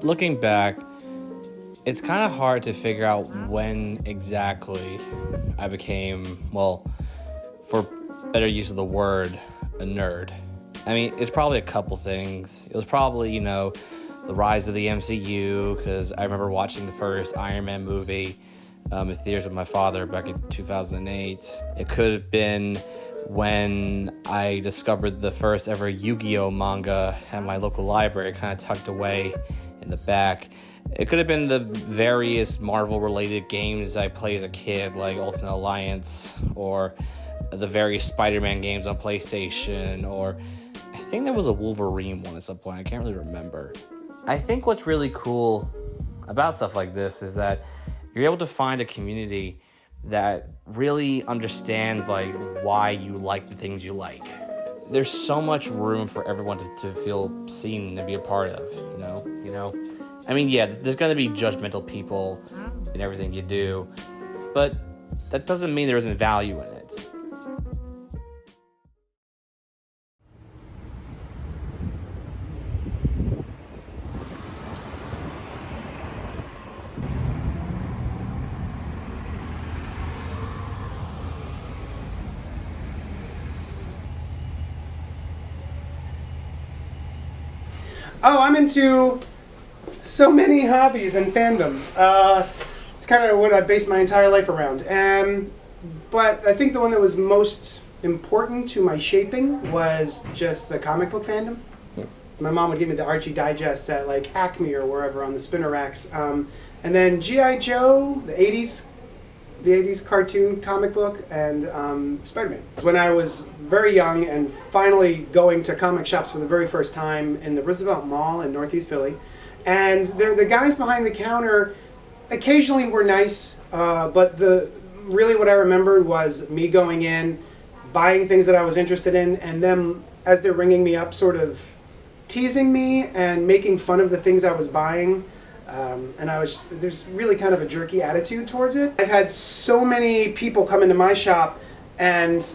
looking back, it's kind of hard to figure out when exactly I became, well, for better use of the word, a nerd. I mean, it's probably a couple things. It was probably, the rise of the MCU, because I remember watching the first Iron Man movie in theaters with my father back in 2008. It could have been when I discovered the first ever Yu-Gi-Oh manga at my local library, kind of tucked away in the back. It could have been the various Marvel-related games I played as a kid, like Ultimate Alliance, or the various Spider-Man games on PlayStation, or I think there was a Wolverine one at some point. I can't really remember. I think what's really cool about stuff like this is that you're able to find a community that really understands why you like the things you like. There's so much room for everyone to feel seen and be a part of, I mean, yeah, there's going to be judgmental people in everything you do, but that doesn't mean there isn't value in it. Oh, I'm into so many hobbies and fandoms. It's kind of what I based my entire life around. But I think the one that was most important to my shaping was just the comic book fandom. My mom would give me the Archie Digests at Acme or wherever on the spinner racks. And then G.I. Joe, the 80s cartoon comic book, and Spider-Man. When I was very young and finally going to comic shops for the very first time in the Roosevelt Mall in Northeast Philly, and the guys behind the counter occasionally were nice, but really what I remembered was me going in, buying things that I was interested in, and them, as they're ringing me up, sort of teasing me and making fun of the things I was buying. And there's really kind of a jerky attitude towards it. I've had so many people come into my shop and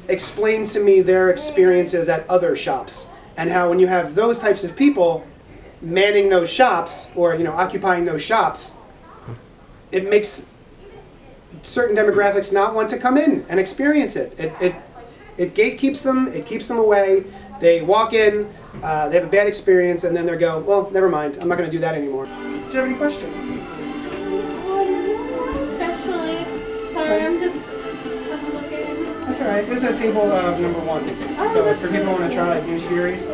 explain to me their experiences at other shops, and how when you have those types of people manning those shops, or occupying those shops, it makes certain demographics not want to come in and experience it. It gatekeeps them, it keeps them away. They walk in, they have a bad experience, and then they go, well, never mind, I'm not going to do that anymore. Do you have any questions? Especially. Sorry, I'm just looking. That's all right. This is a table of number ones. So for people who want to try new series.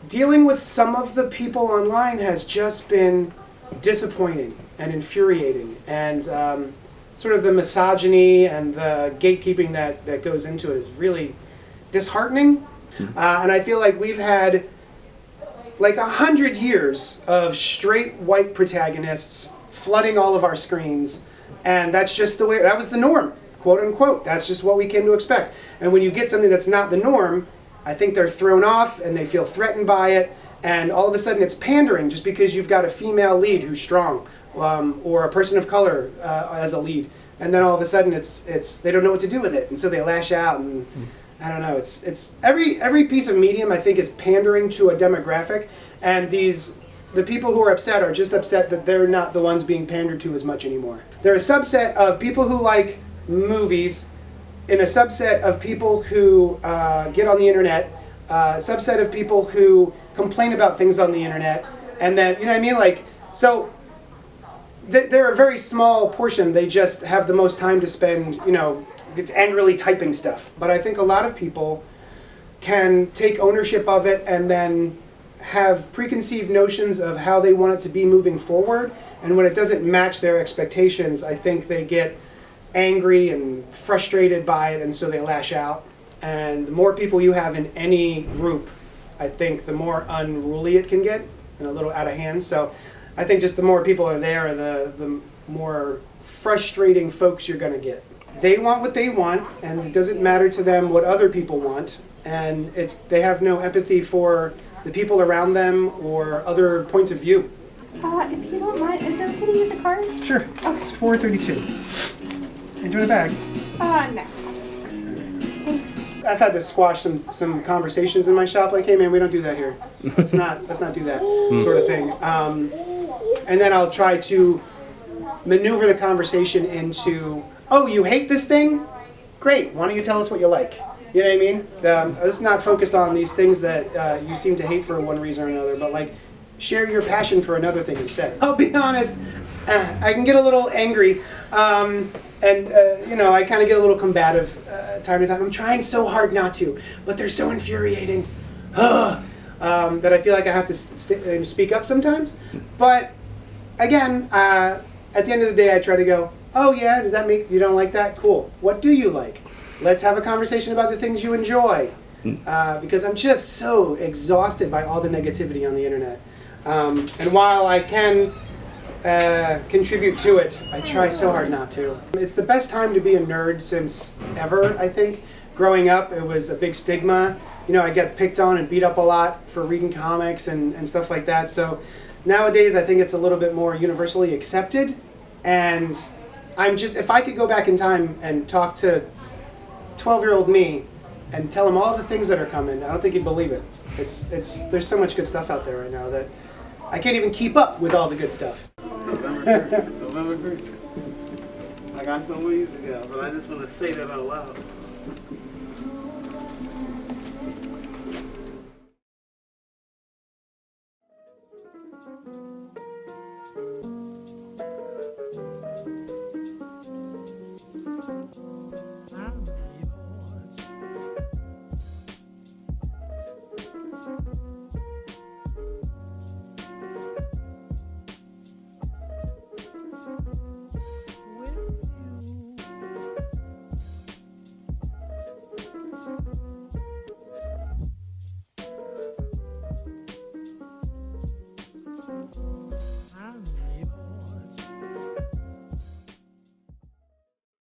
Dealing with some of the people online has just been disappointing and infuriating, and sort of the misogyny and the gatekeeping that goes into it is really disheartening. And I feel like we've had 100 years of straight white protagonists flooding all of our screens, and that's just that was the norm, quote unquote. That's just what we came to expect. And when you get something that's not the norm, I think they're thrown off and they feel threatened by it, and all of a sudden it's pandering just because you've got a female lead who's strong, or a person of color as a lead, and then all of a sudden it's they don't know what to do with it, and so they lash out. And I don't know. It's every piece of medium, I think, is pandering to a demographic, and the people who are upset are just upset that they're not the ones being pandered to as much anymore. They're a subset of people who like movies, in a subset of people who get on the internet, a subset of people who complain about things on the internet, and then so they're a very small portion. They just have the most time to spend, it's angrily typing stuff. But I think a lot of people can take ownership of it and then have preconceived notions of how they want it to be moving forward. And when it doesn't match their expectations, I think they get angry and frustrated by it, and so they lash out. And the more people you have in any group, I think the more unruly it can get and a little out of hand. So I think just the more people are there, the more frustrating folks you're going to get. They want what they want, and it doesn't matter to them what other people want, and they have no empathy for the people around them or other points of view. If you don't mind, is it okay to use a card? Sure. Okay. It's $4.32. And do you want a bag? No. Thanks. I've had to squash some conversations in my shop, like, hey man, we don't do that here. Let's not do that sort of thing. and then I'll try to maneuver the conversation into, oh, you hate this thing? Great, why don't you tell us what you like? You know what I mean? Let's not focus on these things that you seem to hate for one reason or another, but like share your passion for another thing instead. I'll be honest, I can get a little angry, and you know, I kind of get a little combative time to time. I'm trying so hard not to, but they're so infuriating that I feel like I have to speak up sometimes. But again, at the end of the day, I try to go, oh yeah, does that make, you don't like that? Cool. What do you like? Let's have a conversation about the things you enjoy. Because I'm just so exhausted by all the negativity on the internet. And while I can contribute to it, I try so hard not to. It's the best time to be a nerd since ever, I think. Growing up, it was a big stigma. You know, I get picked on and beat up a lot for reading comics and stuff like that. So nowadays, I think it's a little bit more universally accepted. And I'm just, if I could go back in time and talk to 12-year-old me and tell him all the things that are coming, I don't think he'd believe it. There's so much good stuff out there right now that I can't even keep up with all the good stuff. November 1st. November 1st. I got some ways to go, but I just want to say that out loud.